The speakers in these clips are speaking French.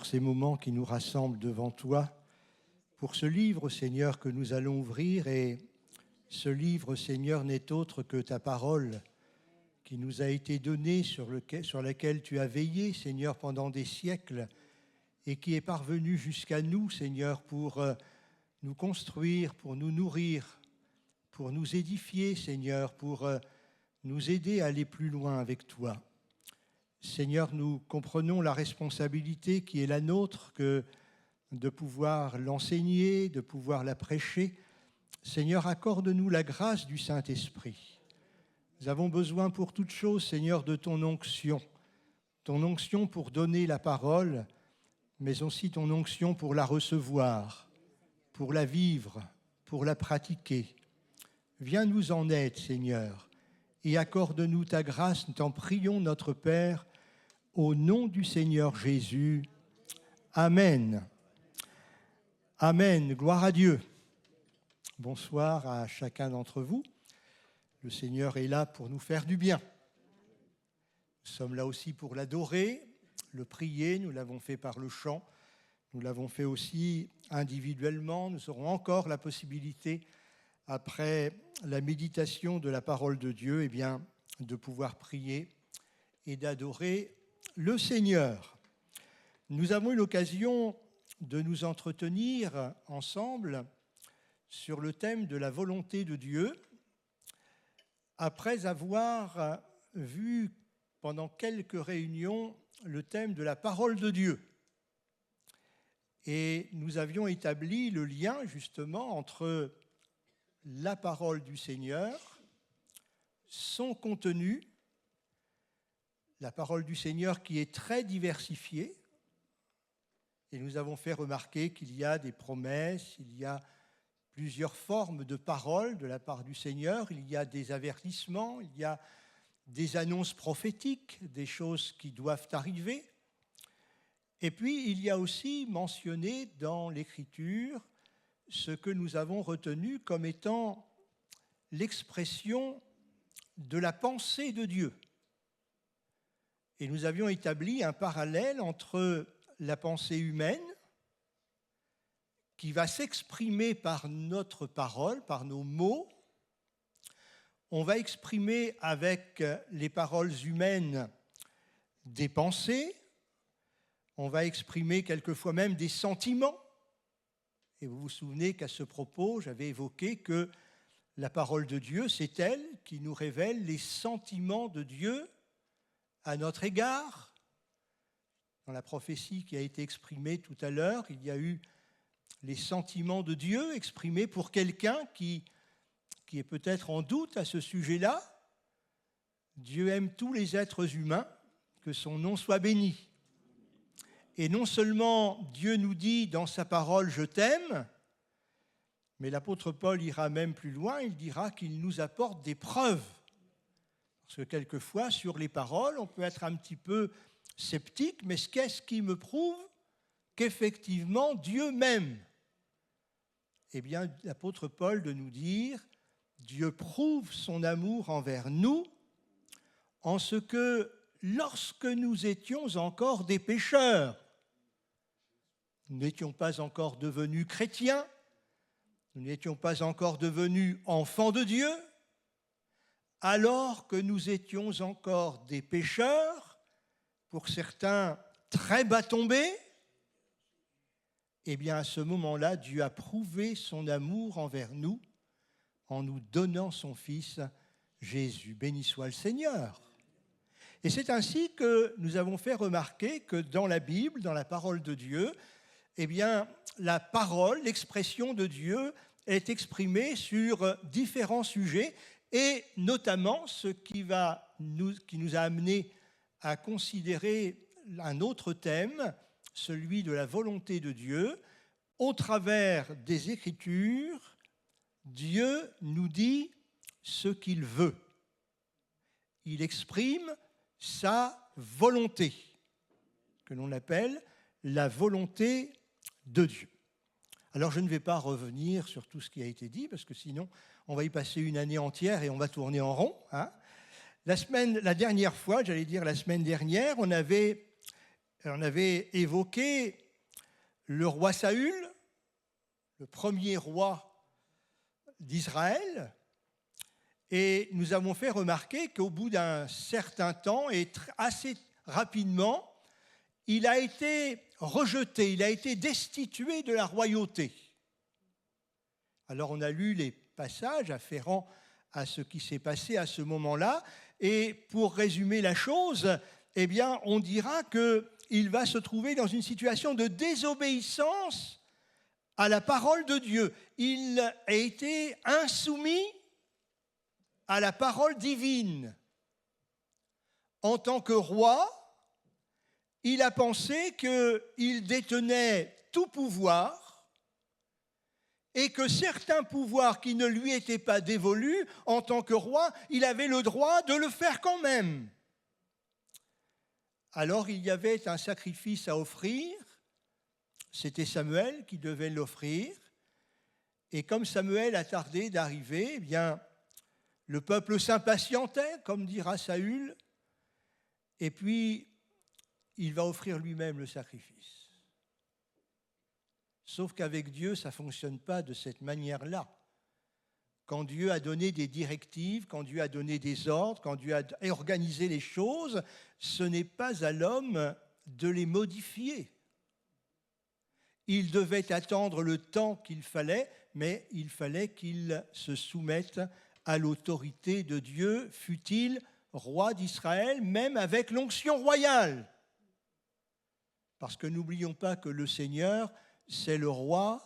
ces moments qui nous rassemblent devant toi, pour ce livre, Seigneur, que nous allons ouvrir. Et ce livre, Seigneur, n'est autre que ta parole qui nous a été donnée, sur laquelle tu as veillé, Seigneur, pendant des siècles, et qui est parvenue jusqu'à nous, Seigneur, pour nous construire, pour nous nourrir, pour nous édifier, Seigneur, pour nous aider à aller plus loin avec toi. Seigneur, nous comprenons la responsabilité qui est la nôtre que de pouvoir l'enseigner, de pouvoir la prêcher. Seigneur, accorde-nous la grâce du Saint-Esprit. Nous avons besoin pour toute chose, Seigneur, de ton onction pour donner la parole, mais aussi ton onction pour la recevoir, pour la vivre, pour la pratiquer. Viens nous en aide, Seigneur, et accorde-nous ta grâce, nous t'en prions, notre Père, au nom du Seigneur Jésus. Amen. Amen. Gloire à Dieu. Bonsoir à chacun d'entre vous. Le Seigneur est là pour nous faire du bien. Nous sommes là aussi pour l'adorer, le prier. Nous l'avons fait par le chant. Nous l'avons fait aussi individuellement. Nous aurons encore la possibilité, après la méditation de la parole de Dieu, de pouvoir prier et d'adorer le Seigneur. Nous avons eu l'occasion de nous entretenir ensemble sur le thème de la volonté de Dieu, après avoir vu pendant quelques réunions le thème de la parole de Dieu. Et nous avions établi le lien justement entre la parole du Seigneur, son contenu, la parole du Seigneur qui est très diversifiée, et nous avons fait remarquer qu'il y a des promesses, il y a plusieurs formes de paroles de la part du Seigneur, il y a des avertissements, il y a des annonces prophétiques, des choses qui doivent arriver. Et puis, il y a aussi mentionné dans l'Écriture ce que nous avons retenu comme étant l'expression de la pensée de Dieu. Et nous avions établi un parallèle entre la pensée humaine, qui va s'exprimer par notre parole, par nos mots. On va exprimer avec les paroles humaines des pensées, on va exprimer quelquefois même des sentiments. Et vous vous souvenez qu'à ce propos, j'avais évoqué que la parole de Dieu, c'est elle qui nous révèle les sentiments de Dieu à notre égard. Dans la prophétie qui a été exprimée tout à l'heure, il y a eu les sentiments de Dieu exprimés pour quelqu'un qui est peut-être en doute à ce sujet-là. Dieu aime tous les êtres humains, que son nom soit béni. Et non seulement Dieu nous dit dans sa parole « je t'aime », mais l'apôtre Paul ira même plus loin, il dira qu'il nous apporte des preuves. Parce que quelquefois, sur les paroles, on peut être un petit peu sceptique, mais qu'est-ce qui me prouve qu'effectivement Dieu m'aime? Eh bien, l'apôtre Paul de nous dire « Dieu prouve son amour envers nous en ce que, lorsque nous étions encore des pécheurs, nous n'étions pas encore devenus chrétiens, nous n'étions pas encore devenus enfants de Dieu, alors que nous étions encore des pécheurs, pour certains très bas tombés, eh bien à ce moment-là, Dieu a prouvé son amour envers nous en nous donnant son Fils Jésus. Béni soit le Seigneur. Et c'est ainsi que nous avons fait remarquer que dans la Bible, dans la parole de Dieu, eh bien la parole, l'expression de Dieu est exprimée sur différents sujets, et notamment ce qui nous a amené à considérer un autre thème, celui de la volonté de Dieu. Au travers des Écritures, Dieu nous dit ce qu'il veut. Il exprime sa volonté, que l'on appelle la volonté de Dieu. Alors je ne vais pas revenir sur tout ce qui a été dit, parce que sinon on va y passer une année entière et on va tourner en rond, hein. La semaine dernière, on avait On avait évoqué le roi Saül, le premier roi d'Israël, et nous avons fait remarquer qu'au bout d'un certain temps, et assez rapidement, il a été rejeté, il a été destitué de la royauté. Alors on a lu les passages afférents à ce qui s'est passé à ce moment-là, et pour résumer la chose, eh bien, on dira qu'il va se trouver dans une situation de désobéissance à la parole de Dieu. Il a été insoumis à la parole divine. En tant que roi, il a pensé qu'il détenait tout pouvoir et que certains pouvoirs qui ne lui étaient pas dévolus, en tant que roi, il avait le droit de le faire quand même. Alors il y avait un sacrifice à offrir, c'était Samuel qui devait l'offrir, et comme Samuel a tardé d'arriver, eh bien, le peuple s'impatientait, comme dira Saül, et puis il va offrir lui-même le sacrifice. Sauf qu'avec Dieu, ça ne fonctionne pas de cette manière-là. Quand Dieu a donné des directives, quand Dieu a donné des ordres, quand Dieu a organisé les choses, ce n'est pas à l'homme de les modifier. Il devait attendre le temps qu'il fallait, mais il fallait qu'il se soumette à l'autorité de Dieu, fût-il roi d'Israël, même avec l'onction royale. Parce que n'oublions pas que le Seigneur, c'est le roi.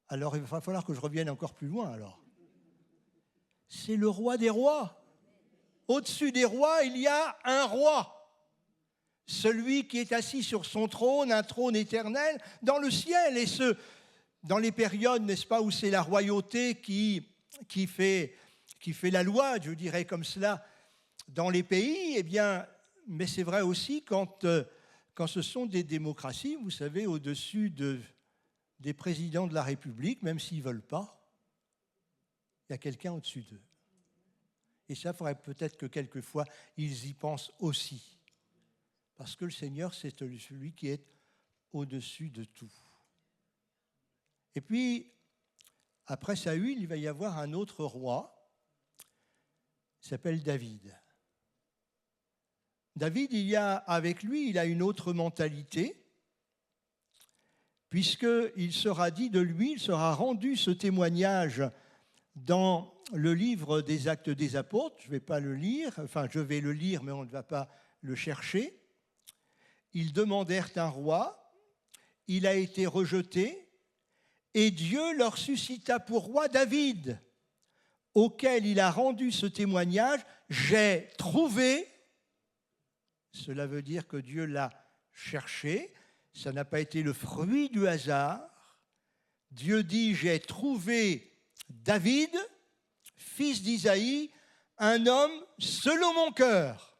Alors il va falloir que je revienne encore plus loin alors. C'est le roi des rois. Au-dessus des rois, il y a un roi. Celui qui est assis sur son trône, un trône éternel, dans le ciel. Et dans les périodes, n'est-ce pas, où c'est la royauté qui fait la loi, je dirais comme cela, dans les pays, eh bien, mais c'est vrai aussi quand ce sont des démocraties, vous savez, au-dessus des présidents de la République, même s'ils ne veulent pas, il y a quelqu'un au-dessus d'eux. Et ça, il faudrait peut-être que quelquefois, ils y pensent aussi. Parce que le Seigneur, c'est celui qui est au-dessus de tout. Et puis, après Saül, il va y avoir un autre roi, il s'appelle David. David, avec lui, il a une autre mentalité, puisqu'il sera dit de lui, il sera rendu ce témoignage dans le livre des Actes des Apôtres. Je ne vais pas le lire, enfin je vais le lire, mais on ne va pas le chercher. Ils demandèrent un roi, il a été rejeté, et Dieu leur suscita pour roi David, auquel il a rendu ce témoignage, j'ai trouvé. Cela veut dire que Dieu l'a cherché, ça n'a pas été le fruit du hasard. Dieu dit, j'ai trouvé David, fils d'Isaïe, un homme selon mon cœur.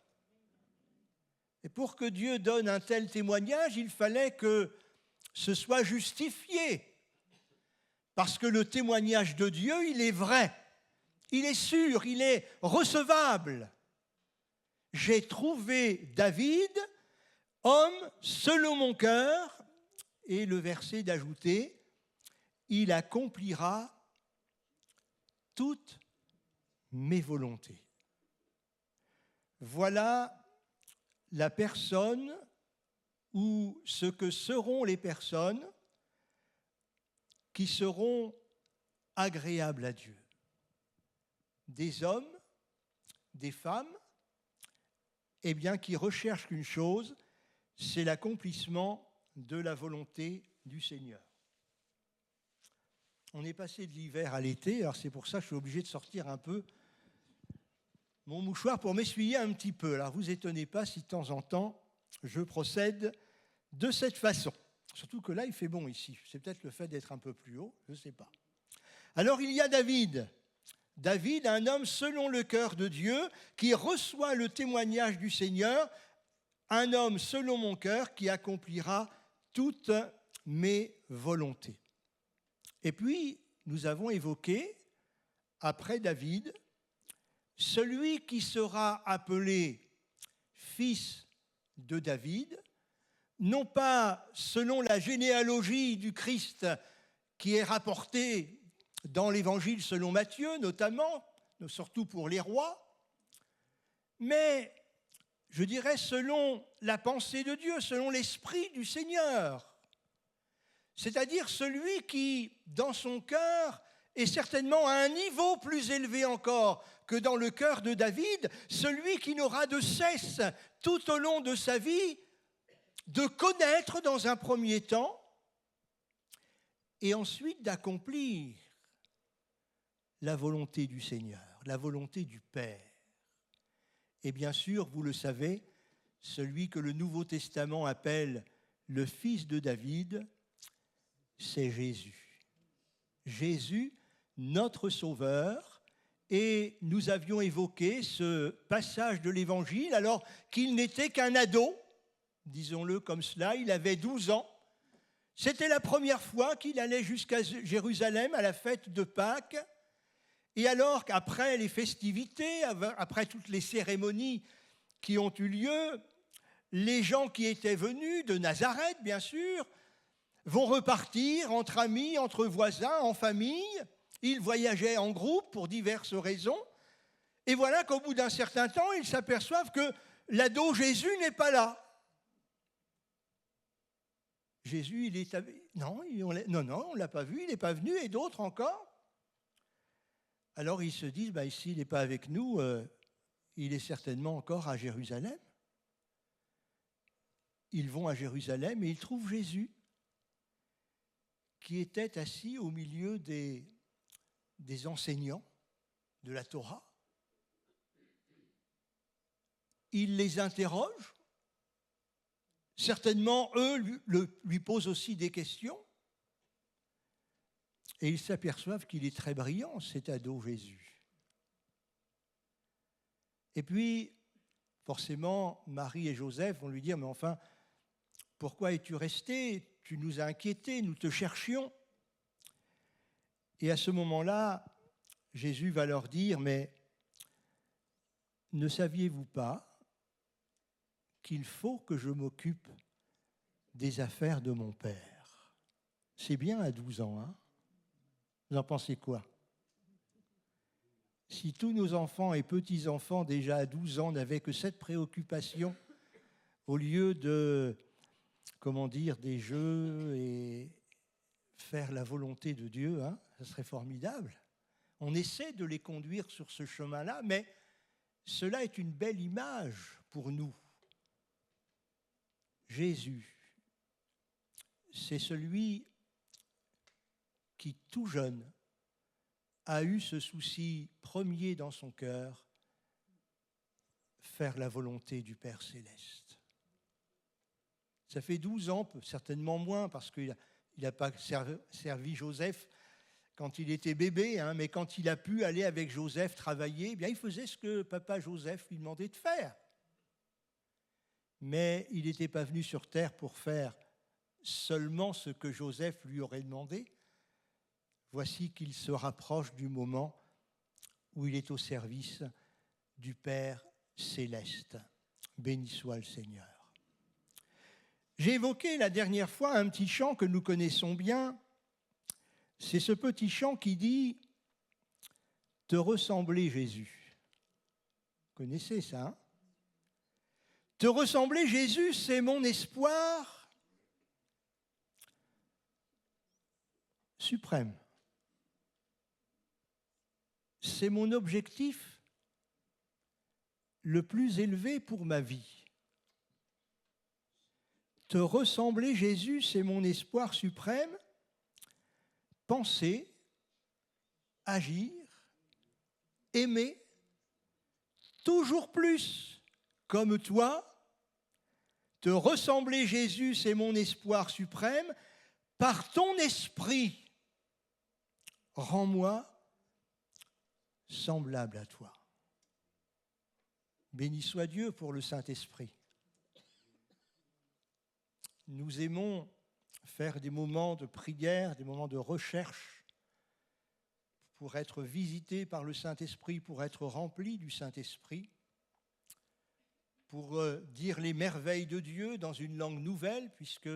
Et pour que Dieu donne un tel témoignage, il fallait que ce soit justifié. Parce que le témoignage de Dieu, il est vrai, il est sûr, il est recevable. J'ai trouvé David, homme selon mon cœur, et le verset d'ajouter, il accomplira toutes mes volontés. Voilà la personne ou ce que seront les personnes qui seront agréables à Dieu. Des hommes, des femmes, eh bien, qui recherchent qu'une chose, c'est l'accomplissement de la volonté du Seigneur. On est passé de l'hiver à l'été, alors c'est pour ça que je suis obligé de sortir un peu mon mouchoir pour m'essuyer un petit peu. Alors vous étonnez pas si de temps en temps je procède de cette façon. Surtout que là, il fait bon ici. C'est peut-être le fait d'être un peu plus haut, je ne sais pas. Alors il y a David. David, un homme selon le cœur de Dieu, qui reçoit le témoignage du Seigneur, un homme selon mon cœur qui accomplira toutes mes volontés. Et puis, nous avons évoqué, après David, celui qui sera appelé fils de David, non pas selon la généalogie du Christ qui est rapportée dans l'Évangile selon Matthieu notamment, surtout pour les rois, mais je dirais selon la pensée de Dieu, selon l'esprit du Seigneur, c'est-à-dire celui qui, dans son cœur, est certainement à un niveau plus élevé encore que dans le cœur de David, celui qui n'aura de cesse tout au long de sa vie de connaître dans un premier temps et ensuite d'accomplir la volonté du Seigneur, la volonté du Père. Et bien sûr, vous le savez, celui que le Nouveau Testament appelle le fils de David, c'est Jésus. Jésus, notre Sauveur, et nous avions évoqué ce passage de l'Évangile alors qu'il n'était qu'un ado, disons-le comme cela, il avait 12 ans. C'était la première fois qu'il allait jusqu'à Jérusalem à la fête de Pâques. Et alors qu'après les festivités, après toutes les cérémonies qui ont eu lieu, les gens qui étaient venus de Nazareth, bien sûr, vont repartir entre amis, entre voisins, en famille. Ils voyageaient en groupe pour diverses raisons. Et voilà qu'au bout d'un certain temps, ils s'aperçoivent que l'ado Jésus n'est pas là. Jésus, il est... Non, on ne l'a pas vu, il n'est pas venu, et d'autres encore. Alors ils se disent, s'il n'est pas avec nous, il est certainement encore à Jérusalem. Ils vont à Jérusalem et ils trouvent Jésus qui était assis au milieu des enseignants de la Torah. Il les interroge. Certainement, eux lui posent aussi des questions. Et ils s'aperçoivent qu'il est très brillant, cet ado Jésus. Et puis, forcément, Marie et Joseph vont lui dire, mais enfin, pourquoi es-tu resté? Tu nous as inquiétés, nous te cherchions. Et à ce moment-là, Jésus va leur dire, mais ne saviez-vous pas qu'il faut que je m'occupe des affaires de mon Père? C'est bien à 12 ans, hein? Vous en pensez quoi? Si tous nos enfants et petits-enfants, déjà à 12 ans, n'avaient que cette préoccupation, au lieu de, des jeux et faire la volonté de Dieu, hein, ça serait formidable. On essaie de les conduire sur ce chemin-là, mais cela est une belle image pour nous. Jésus, c'est celui qui, tout jeune, a eu ce souci premier dans son cœur, faire la volonté du Père Céleste. Ça fait 12 ans, certainement moins, parce qu'il n'a pas servi Joseph quand il était bébé, hein, mais quand il a pu aller avec Joseph travailler, eh bien, il faisait ce que papa Joseph lui demandait de faire. Mais il n'était pas venu sur terre pour faire seulement ce que Joseph lui aurait demandé. Voici qu'il se rapproche du moment où il est au service du Père Céleste. Béni soit le Seigneur. J'ai évoqué la dernière fois un petit chant que nous connaissons bien. C'est ce petit chant qui dit « Te ressembler, Jésus ». Vous connaissez ça, hein? Te ressembler, Jésus, c'est mon espoir suprême. C'est mon objectif le plus élevé pour ma vie. Te ressembler, Jésus, c'est mon espoir suprême. Penser, agir, aimer, toujours plus comme toi. Te ressembler, Jésus, c'est mon espoir suprême. Par ton esprit, rends-moi semblable à toi. Béni soit Dieu pour le Saint-Esprit. Nous aimons faire des moments de prière, des moments de recherche pour être visité par le Saint-Esprit, pour être rempli du Saint-Esprit, pour dire les merveilles de Dieu dans une langue nouvelle, puisque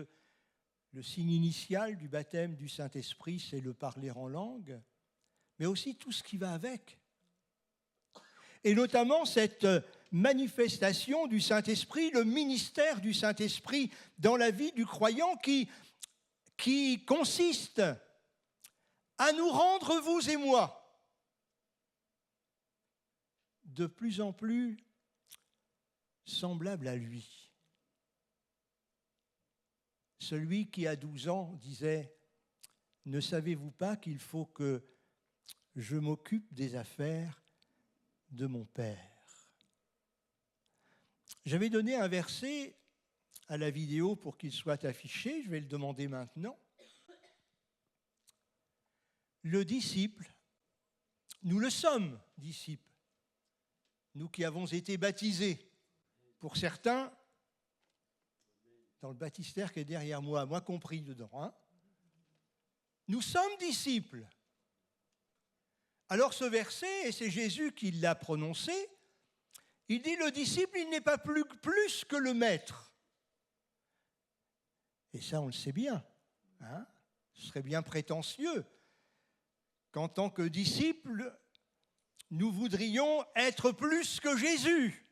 le signe initial du baptême du Saint-Esprit, c'est le parler en langue, mais aussi tout ce qui va avec. Et notamment cette manifestation du Saint-Esprit, le ministère du Saint-Esprit dans la vie du croyant qui consiste à nous rendre, vous et moi, de plus en plus semblables à lui. Celui qui, à 12 ans, disait « Ne savez-vous pas qu'il faut que je m'occupe des affaires de mon Père ?» J'avais donné un verset à la vidéo pour qu'il soit affiché, je vais le demander maintenant. Le disciple, nous le sommes, disciples, nous qui avons été baptisés. Pour certains, dans le baptistère qui est derrière moi compris dedans, hein. Nous sommes disciples. Alors ce verset, et c'est Jésus qui l'a prononcé, il dit le disciple, il n'est pas plus que le maître. Et ça, on le sait bien. Hein, ce serait bien prétentieux qu'en tant que disciples, nous voudrions être plus que Jésus.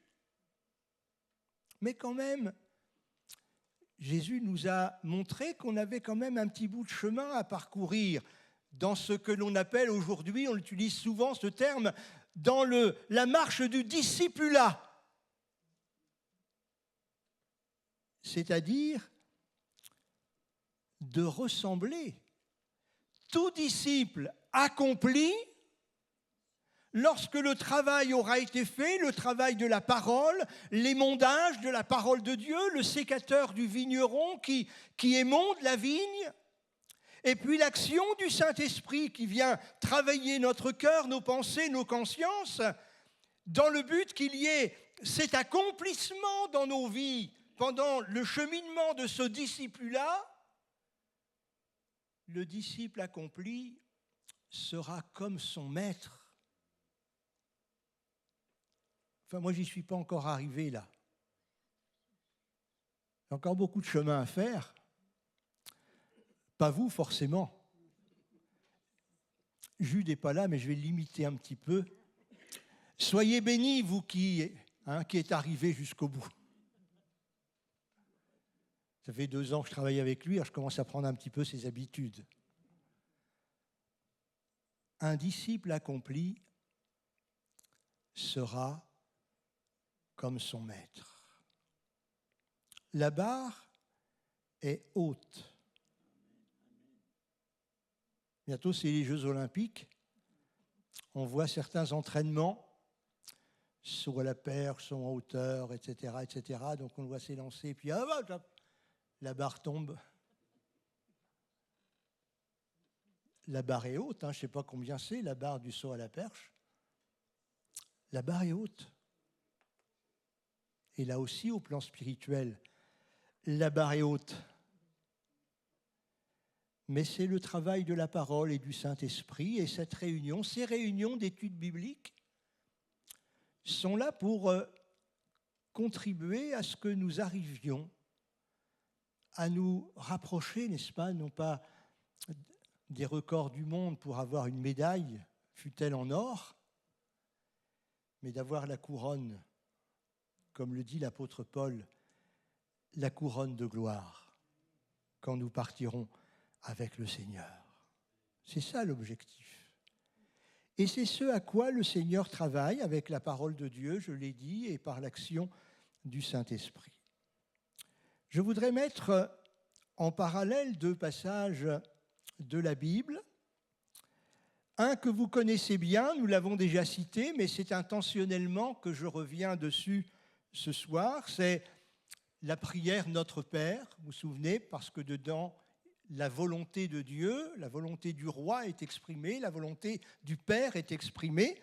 Mais quand même, Jésus nous a montré qu'on avait quand même un petit bout de chemin à parcourir dans ce que l'on appelle aujourd'hui, on utilise souvent ce terme, dans la marche du discipulat. C'est-à-dire de ressembler. Tout disciple accompli, lorsque le travail aura été fait, le travail de la parole, l'émondage de la parole de Dieu, le sécateur du vigneron qui émonde la vigne, et puis l'action du Saint-Esprit qui vient travailler notre cœur, nos pensées, nos consciences, dans le but qu'il y ait cet accomplissement dans nos vies pendant le cheminement de ce disciple-là. Le disciple accompli sera comme son maître. Enfin, moi, j'y suis pas encore arrivé là. J'ai encore beaucoup de chemin à faire. Pas vous, forcément. Jude n'est pas là, mais je vais l'imiter un petit peu. Soyez bénis, vous qui êtes arrivés jusqu'au bout. Ça fait 2 ans que je travaille avec lui, alors je commence à prendre un petit peu ses habitudes. Un disciple accompli sera comme son maître. La barre est haute. Bientôt, c'est les Jeux Olympiques. On voit certains entraînements, saut à la perche, saut en hauteur, etc., etc. Donc on doit s'élancer, puis la barre tombe. La barre est haute, je ne sais pas combien c'est, la barre du saut à la perche. La barre est haute. Et là aussi, au plan spirituel, la barre est haute. Mais c'est le travail de la parole et du Saint-Esprit, et cette réunion, ces réunions d'études bibliques sont là pour contribuer à ce que nous arrivions à nous rapprocher, n'est-ce pas, non pas des records du monde pour avoir une médaille, fût-elle en or, mais d'avoir la couronne, comme le dit l'apôtre Paul, la couronne de gloire, quand nous partirons avec le Seigneur. C'est ça l'objectif. Et c'est ce à quoi le Seigneur travaille avec la parole de Dieu, je l'ai dit, et par l'action du Saint-Esprit. Je voudrais mettre en parallèle 2 passages de la Bible. Un que vous connaissez bien, nous l'avons déjà cité, mais c'est intentionnellement que je reviens dessus ce soir. C'est la prière Notre Père, vous vous souvenez, parce que dedans, la volonté de Dieu, la volonté du roi est exprimée, la volonté du Père est exprimée.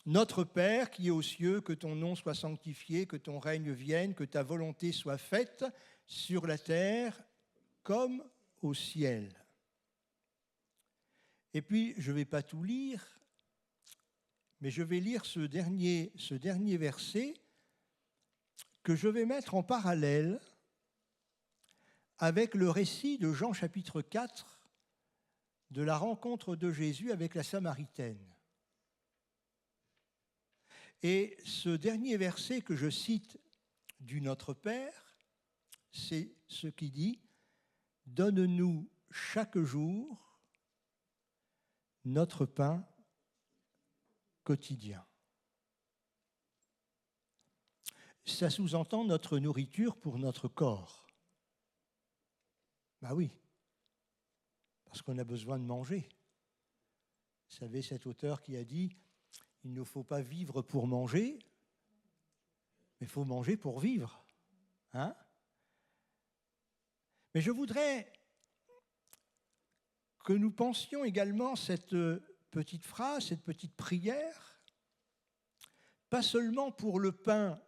Notre Père qui es aux cieux, que ton nom soit sanctifié, que ton règne vienne, que ta volonté soit faite sur la terre comme au ciel. Et puis, je ne vais pas tout lire, mais je vais lire ce dernier verset que je vais mettre en parallèle avec le récit de Jean chapitre 4 de la rencontre de Jésus avec la Samaritaine. Et ce dernier verset que je cite du Notre Père, c'est ce qui dit « Donne-nous chaque jour notre pain quotidien ». Ça sous-entend notre nourriture pour notre corps. Ben oui, parce qu'on a besoin de manger. Vous savez, cet auteur qui a dit « Il ne faut pas vivre pour manger, mais il faut manger pour vivre. » Hein ? Mais je voudrais que nous pensions également cette petite phrase, cette petite prière, pas seulement pour le pain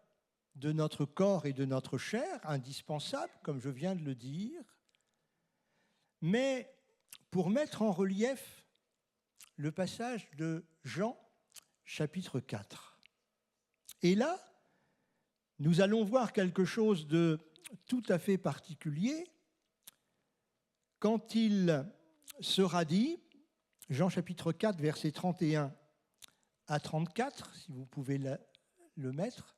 de notre corps et de notre chair, indispensable, comme je viens de le dire, mais pour mettre en relief le passage de Jean, chapitre 4. Et là, nous allons voir quelque chose de tout à fait particulier quand il sera dit, Jean chapitre 4, versets 31 à 34, si vous pouvez le mettre.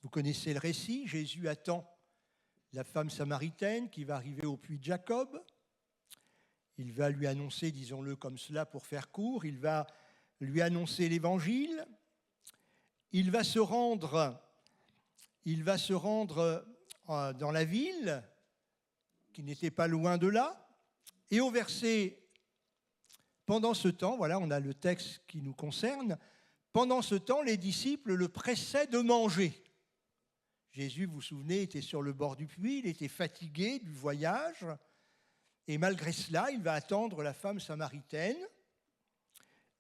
Vous connaissez le récit, Jésus attend la femme samaritaine qui va arriver au puits de Jacob. Il va lui annoncer, disons-le comme cela pour faire court, il va lui annoncer l'évangile. Il va se rendre dans la ville, qui n'était pas loin de là. Et au verset, pendant ce temps, voilà, on a le texte qui nous concerne, pendant ce temps, les disciples le pressaient de manger. Jésus, vous vous souvenez, était sur le bord du puits, il était fatigué du voyage, et malgré cela, il va attendre la femme samaritaine.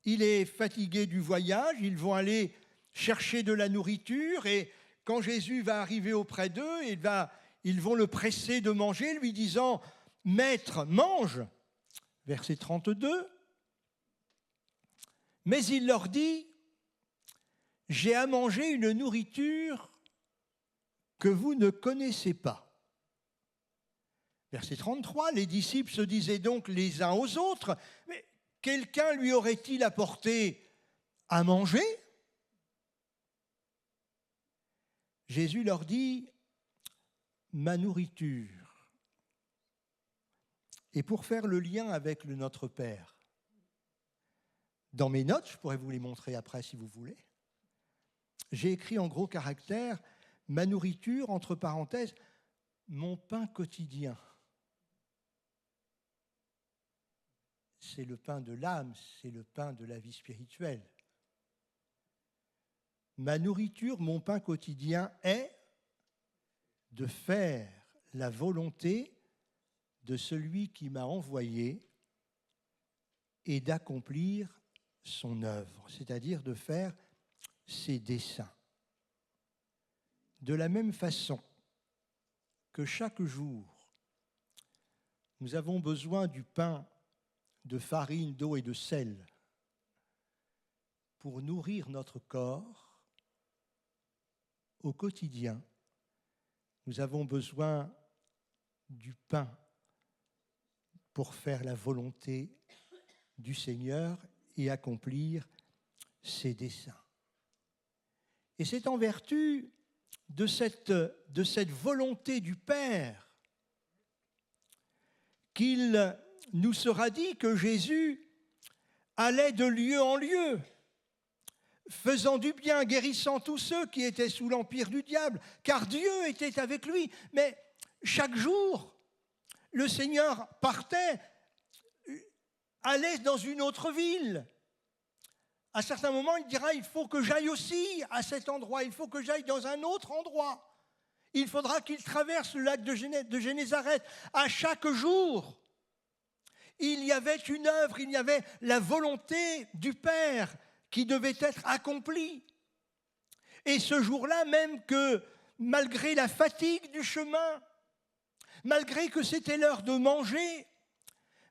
Il est fatigué du voyage, ils vont aller chercher de la nourriture, et quand Jésus va arriver auprès d'eux, ils vont le presser de manger, lui disant « Maître, mange !» Verset 32. Mais il leur dit « J'ai à manger une nourriture que vous ne connaissez pas. » Verset 33, les disciples se disaient donc les uns aux autres, « Mais quelqu'un lui aurait-il apporté à manger ?» Jésus leur dit « Ma nourriture ». Et pour faire le lien avec le Notre Père, dans mes notes, je pourrais vous les montrer après si vous voulez, j'ai écrit en gros caractères « Ma nourriture » entre parenthèses, « mon pain quotidien ». C'est le pain de l'âme, c'est le pain de la vie spirituelle. Ma nourriture, mon pain quotidien est de faire la volonté de celui qui m'a envoyé et d'accomplir son œuvre, c'est-à-dire de faire ses desseins. De la même façon que chaque jour, nous avons besoin du pain de farine, d'eau et de sel pour nourrir notre corps, au quotidien, nous avons besoin du pain pour faire la volonté du Seigneur et accomplir ses desseins. Et c'est en vertu de cette volonté du Père qu'il nous sera dit que Jésus allait de lieu en lieu, faisant du bien, guérissant tous ceux qui étaient sous l'empire du diable, car Dieu était avec lui. Mais chaque jour, le Seigneur partait, allait dans une autre ville. À certains moments, il dira, il faut que j'aille aussi à cet endroit, il faut que j'aille dans un autre endroit. Il faudra qu'il traverse le lac de Génézareth. À chaque jour, il y avait une œuvre, il y avait la volonté du Père qui devait être accomplie. Et ce jour-là, même que malgré la fatigue du chemin, malgré que c'était l'heure de manger,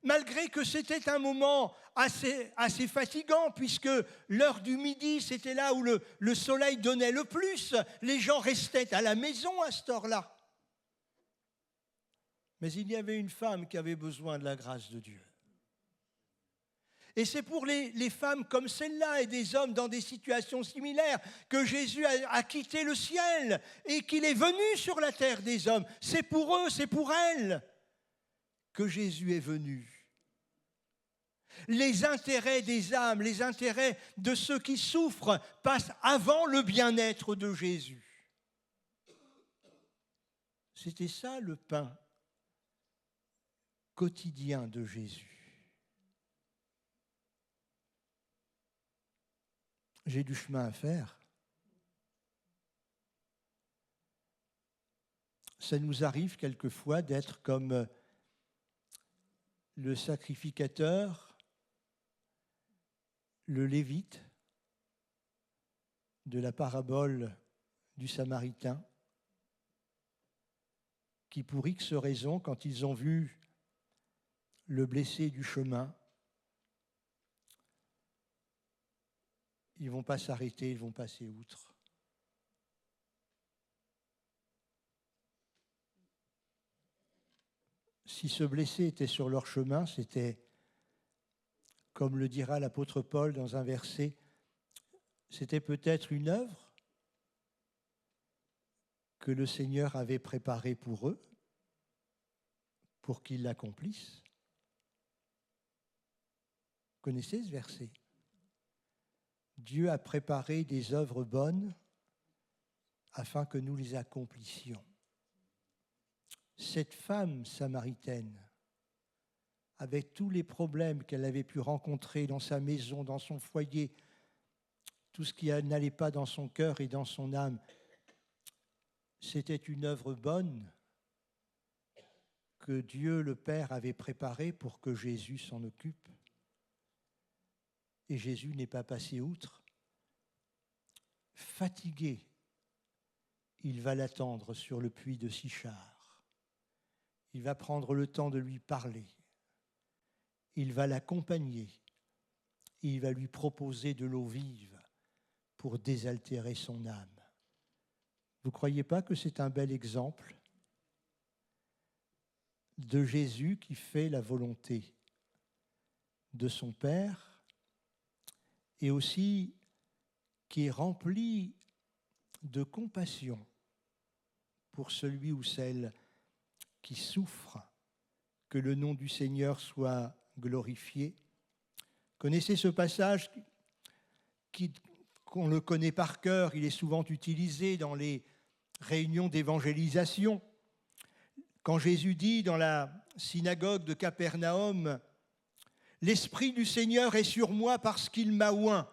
malgré que c'était un moment assez fatigant, puisque l'heure du midi, c'était là où le soleil donnait le plus. Les gens restaient à la maison à cette heure-là. Mais il y avait une femme qui avait besoin de la grâce de Dieu. Et c'est pour les femmes comme celle-là et des hommes dans des situations similaires que Jésus a quitté le ciel et qu'il est venu sur la terre des hommes. C'est pour eux, c'est pour elles que Jésus est venu. Les intérêts des âmes, les intérêts de ceux qui souffrent passent avant le bien-être de Jésus. C'était ça le pain quotidien de Jésus. J'ai du chemin à faire. Ça nous arrive quelquefois d'être comme le sacrificateur, le lévite de la parabole du Samaritain, qui pour X raisons, quand ils ont vu le blessé du chemin, ils ne vont pas s'arrêter, ils vont passer outre. Si ce blessé était sur leur chemin, c'était, comme le dira l'apôtre Paul dans un verset, c'était peut-être une œuvre que le Seigneur avait préparée pour eux, pour qu'ils l'accomplissent. Vous connaissez ce verset ? Dieu a préparé des œuvres bonnes afin que nous les accomplissions. Cette femme samaritaine, avec tous les problèmes qu'elle avait pu rencontrer dans sa maison, dans son foyer, tout ce qui n'allait pas dans son cœur et dans son âme, c'était une œuvre bonne que Dieu le Père avait préparée pour que Jésus s'en occupe. Et Jésus n'est pas passé outre. Fatigué, il va l'attendre sur le puits de Sychar. Il va prendre le temps de lui parler. Il va l'accompagner. Il va lui proposer de l'eau vive pour désaltérer son âme. Vous ne croyez pas que c'est un bel exemple de Jésus qui fait la volonté de son Père et aussi qui est rempli de compassion pour celui ou celle qui souffre, que le nom du Seigneur soit glorifié. Connaissez ce passage qu'on le connaît par cœur, il est souvent utilisé dans les réunions d'évangélisation. Quand Jésus dit dans la synagogue de Capernaum, « L'Esprit du Seigneur est sur moi parce qu'il m'a oint ».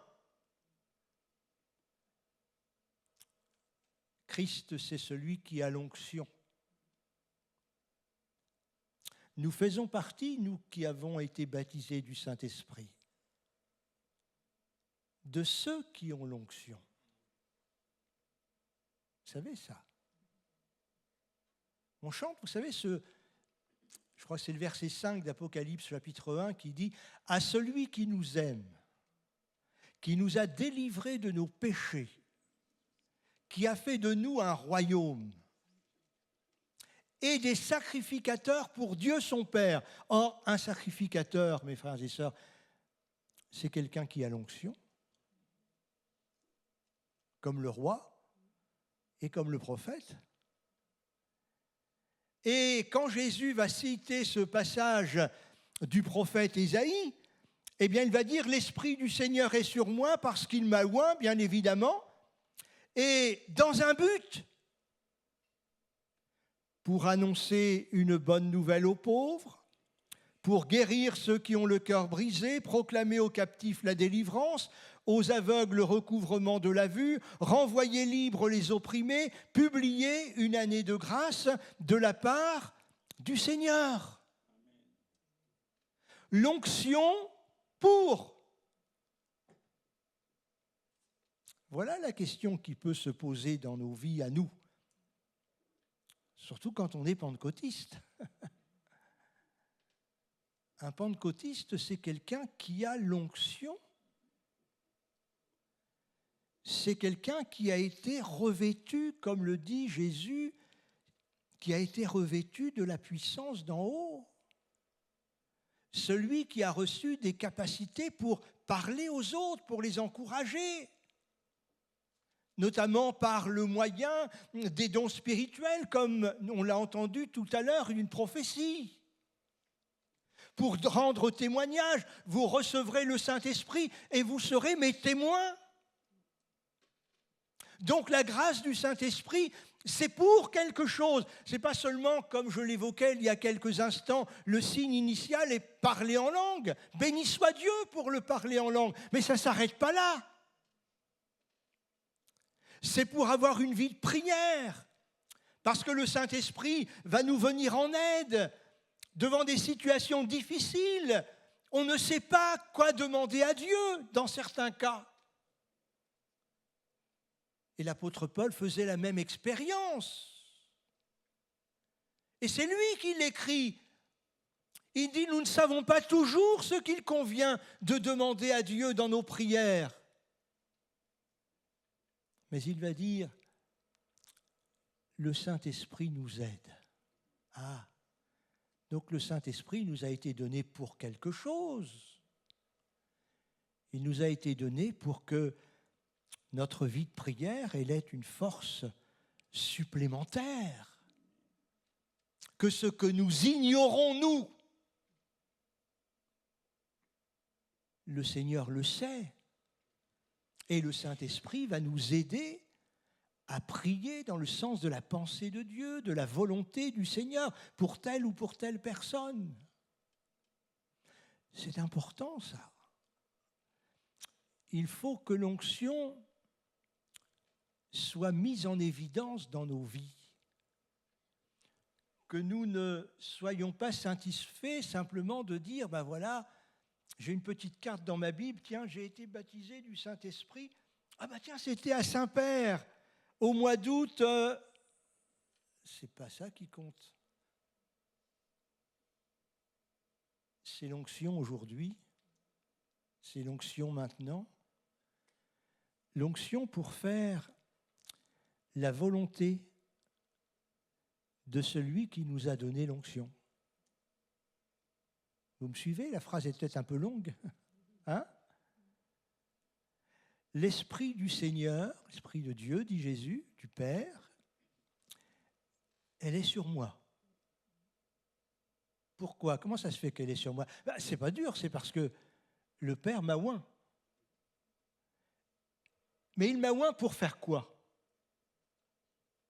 Christ, c'est celui qui a l'onction. Nous faisons partie, nous qui avons été baptisés du Saint-Esprit, de ceux qui ont l'onction. Vous savez ça? On chante, vous savez, je crois que c'est le verset 5 d'Apocalypse chapitre 1 qui dit « À celui qui nous aime, qui nous a délivrés de nos péchés, qui a fait de nous un royaume et des sacrificateurs pour Dieu son Père. » Or, un sacrificateur, mes frères et sœurs, c'est quelqu'un qui a l'onction, comme le roi et comme le prophète. Et quand Jésus va citer ce passage du prophète Ésaïe, eh bien, il va dire « L'Esprit du Seigneur est sur moi parce qu'il m'a oint », bien évidemment, et dans un but, pour annoncer une bonne nouvelle aux pauvres, pour guérir ceux qui ont le cœur brisé, proclamer aux captifs la délivrance, aux aveugles le recouvrement de la vue, renvoyer libres les opprimés, publier une année de grâce de la part du Seigneur. L'onction pour. Voilà la question qui peut se poser dans nos vies à nous, surtout quand on est pentecôtiste. Un pentecôtiste, c'est quelqu'un qui a l'onction. C'est quelqu'un qui a été revêtu, comme le dit Jésus, qui a été revêtu de la puissance d'en haut. Celui qui a reçu des capacités pour parler aux autres, pour les encourager, notamment par le moyen des dons spirituels, comme on l'a entendu tout à l'heure, une prophétie. Pour rendre témoignage, vous recevrez le Saint-Esprit et vous serez mes témoins. Donc la grâce du Saint-Esprit, c'est pour quelque chose. Ce n'est pas seulement, comme je l'évoquais il y a quelques instants, le signe initial est parler en langue. Béni soit Dieu pour le parler en langue. Mais ça ne s'arrête pas là. C'est pour avoir une vie de prière. Parce que le Saint-Esprit va nous venir en aide devant des situations difficiles. On ne sait pas quoi demander à Dieu dans certains cas. Et l'apôtre Paul faisait la même expérience. Et c'est lui qui l'écrit. Il dit, nous ne savons pas toujours ce qu'il convient de demander à Dieu dans nos prières. Mais il va dire, le Saint-Esprit nous aide. Ah, donc le Saint-Esprit nous a été donné pour quelque chose. Il nous a été donné pour que notre vie de prière, elle ait une force supplémentaire. Que ce que nous ignorons, nous, le Seigneur le sait. Et le Saint-Esprit va nous aider à prier dans le sens de la pensée de Dieu, de la volonté du Seigneur, pour telle ou pour telle personne. C'est important, ça. Il faut que l'onction soit mise en évidence dans nos vies. Que nous ne soyons pas satisfaits simplement de dire, ben voilà, j'ai une petite carte dans ma Bible, tiens, j'ai été baptisé du Saint-Esprit. Ah ben tiens, c'était à Saint-Père, au mois d'août. C'est pas ça qui compte. C'est l'onction aujourd'hui, c'est l'onction maintenant. L'onction pour faire la volonté de celui qui nous a donné l'onction. Vous me suivez? La phrase est peut-être un peu longue. Hein? L'Esprit du Seigneur, l'Esprit de Dieu, dit Jésus, du Père, elle est sur moi. Pourquoi? Comment ça se fait qu'elle est sur moi? C'est pas dur, c'est parce que le Père m'a oint. Mais il m'a oint pour faire quoi?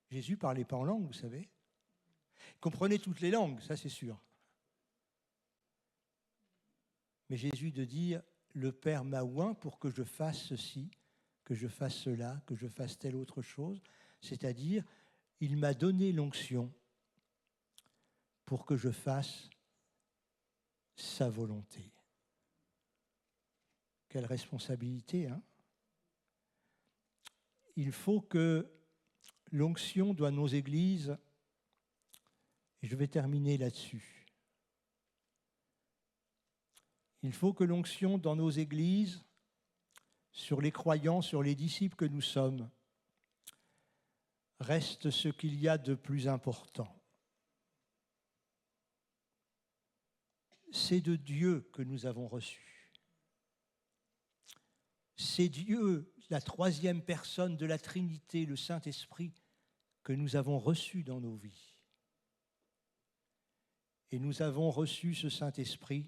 Jésus ne parlait pas en langue, vous savez. Il comprenait toutes les langues, ça c'est sûr. Mais Jésus de dire, le Père m'a oint pour que je fasse ceci, que je fasse cela, que je fasse telle autre chose, c'est-à-dire, il m'a donné l'onction pour que je fasse sa volonté. Quelle responsabilité, hein? Il faut que l'onction dans nos églises, et je vais terminer là-dessus, il faut que l'onction dans nos églises, sur les croyants, sur les disciples que nous sommes, reste ce qu'il y a de plus important. C'est de Dieu que nous avons reçu. C'est Dieu, la troisième personne de la Trinité, le Saint-Esprit, que nous avons reçu dans nos vies. Et nous avons reçu ce Saint-Esprit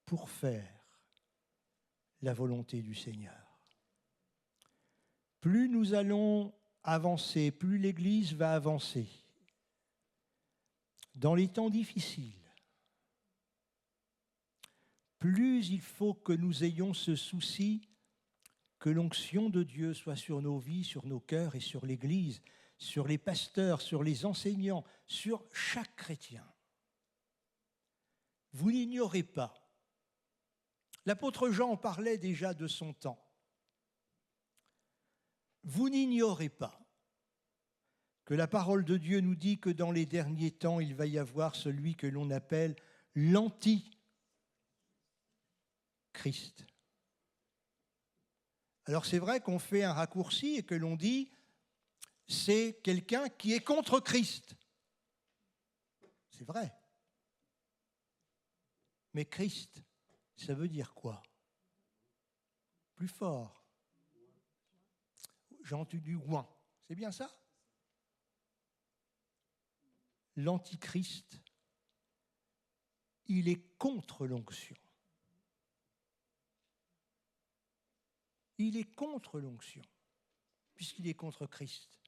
pour faire la volonté du Seigneur. Plus nous allons avancer, plus l'Église va avancer. Dans les temps difficiles, plus il faut que nous ayons ce souci que l'onction de Dieu soit sur nos vies, sur nos cœurs et sur l'Église, sur les pasteurs, sur les enseignants, sur chaque chrétien. Vous n'ignorez pas. L'apôtre Jean parlait déjà de son temps. Vous n'ignorez pas que la parole de Dieu nous dit que dans les derniers temps, il va y avoir celui que l'on appelle l'anti-Christ. Alors c'est vrai qu'on fait un raccourci et que l'on dit c'est quelqu'un qui est contre Christ. C'est vrai. Mais Christ, ça veut dire quoi? Plus fort. J'ai entendu ouin. C'est bien ça? L'antichrist, il est contre l'onction. Il est contre l'onction, puisqu'il est contre Christ.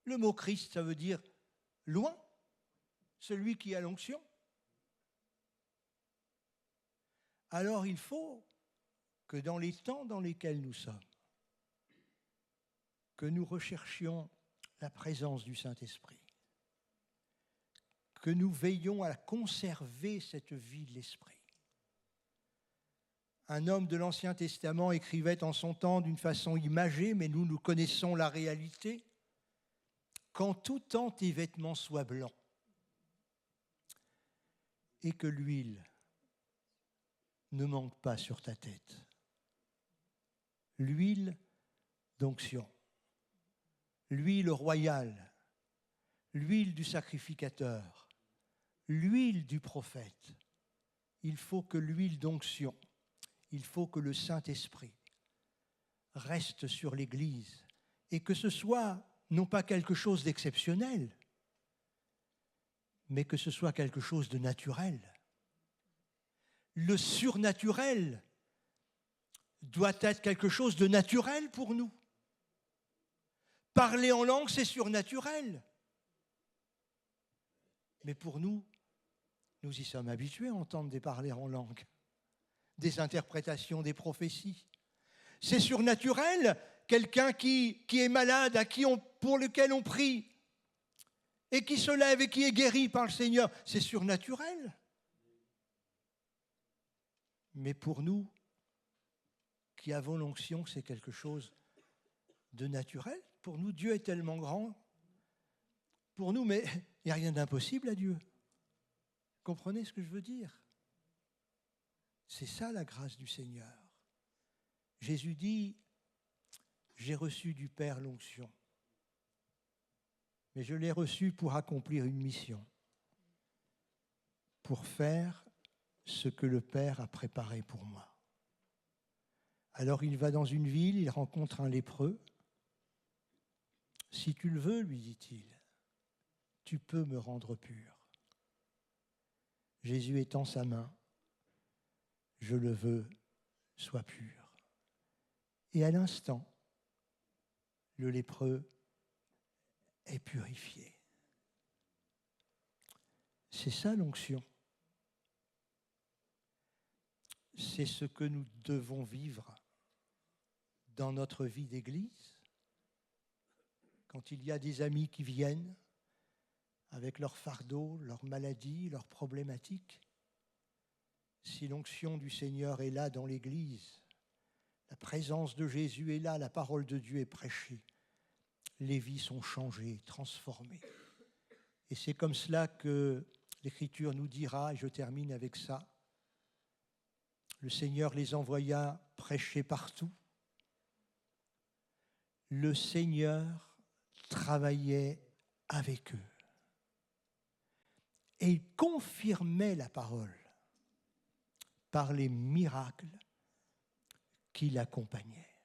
Le mot Christ, ça veut dire loin, celui qui a l'onction. Alors il faut que dans les temps dans lesquels nous sommes, que nous recherchions la présence du Saint-Esprit, que nous veillons à conserver cette vie de l'Esprit. Un homme de l'Ancien Testament écrivait en son temps d'une façon imagée, mais nous connaissons la réalité. Qu'en tout temps tes vêtements soient blancs et que l'huile ne manque pas sur ta tête. L'huile d'onction, l'huile royale, l'huile du sacrificateur, l'huile du prophète. Il faut que l'huile d'onction, il faut que le Saint-Esprit reste sur l'Église et que ce soit non pas quelque chose d'exceptionnel, mais que ce soit quelque chose de naturel. Le surnaturel doit être quelque chose de naturel pour nous. Parler en langue, c'est surnaturel. Mais pour nous, nous y sommes habitués à entendre des parler en langue, des interprétations, des prophéties. C'est surnaturel, quelqu'un qui est malade, pour lequel on prie, et qui se lève et qui est guéri par le Seigneur. C'est surnaturel. Mais pour nous, qui avons l'onction, c'est quelque chose de naturel. Pour nous, Dieu est tellement grand. Pour nous, mais il n'y a rien d'impossible à Dieu. Comprenez ce que je veux dire? C'est ça la grâce du Seigneur. Jésus dit, j'ai reçu du Père l'onction, mais je l'ai reçu pour accomplir une mission, pour faire ce que le Père a préparé pour moi. Alors il va dans une ville, il rencontre un lépreux. Si tu le veux, lui dit-il, tu peux me rendre pur. Jésus étend sa main, je le veux, sois pur. Et à l'instant, le lépreux est purifié. C'est ça l'onction. C'est ce que nous devons vivre dans notre vie d'église. Quand il y a des amis qui viennent avec leurs fardeaux, leurs maladies, leurs problématiques, si l'onction du Seigneur est là dans l'église, la présence de Jésus est là, la parole de Dieu est prêchée, les vies sont changées, transformées. Et c'est comme cela que l'Écriture nous dira, et je termine avec ça, le Seigneur les envoya prêcher partout. Le Seigneur travaillait avec eux. Et il confirmait la parole par les miracles qui l'accompagnaient.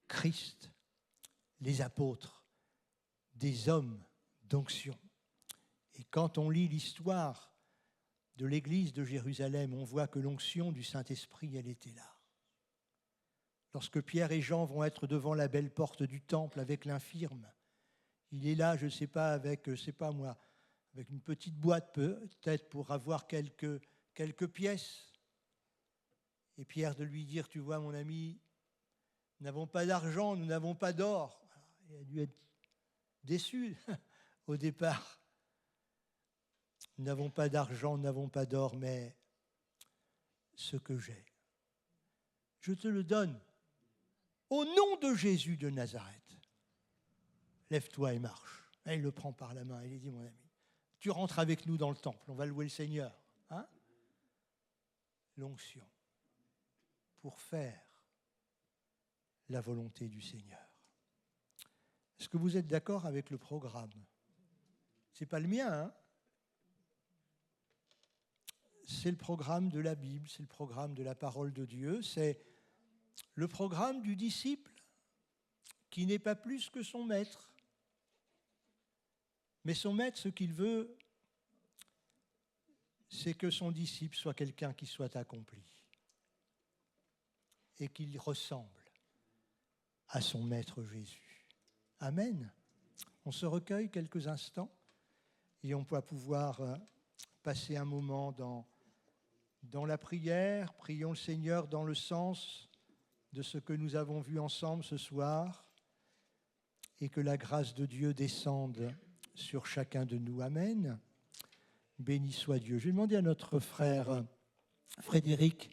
Christ, les apôtres, des hommes d'onction. Et quand on lit l'histoire de l'église de Jérusalem, on voit que l'onction du Saint-Esprit, elle était là. Lorsque Pierre et Jean vont être devant la belle porte du temple avec l'infirme, il est là, je ne sais pas, avec une petite boîte peut-être pour avoir quelques pièces. Et Pierre de lui dire, tu vois mon ami, nous n'avons pas d'argent, nous n'avons pas d'or. Il a dû être déçu au départ. Nous n'avons pas d'argent, nous n'avons pas d'or, mais ce que j'ai, je te le donne. Au nom de Jésus de Nazareth, lève-toi et marche. Et il le prend par la main et il dit, mon ami, Tu rentres avec nous dans le temple, on va louer le Seigneur. Hein? L'onction pour faire la volonté du Seigneur. Est-ce que vous êtes d'accord avec le programme? Ce n'est pas le mien, hein? C'est le programme de la Bible, c'est le programme de la parole de Dieu, c'est le programme du disciple qui n'est pas plus que son maître. Mais son maître, ce qu'il veut, c'est que son disciple soit quelqu'un qui soit accompli et qu'il ressemble à son maître Jésus. Amen. On se recueille quelques instants et on va pouvoir passer un moment dans la prière. Prions le Seigneur dans le sens de ce que nous avons vu ensemble ce soir et que la grâce de Dieu descende sur chacun de nous. Amen. Béni soit Dieu. Je vais demander à notre frère Frédéric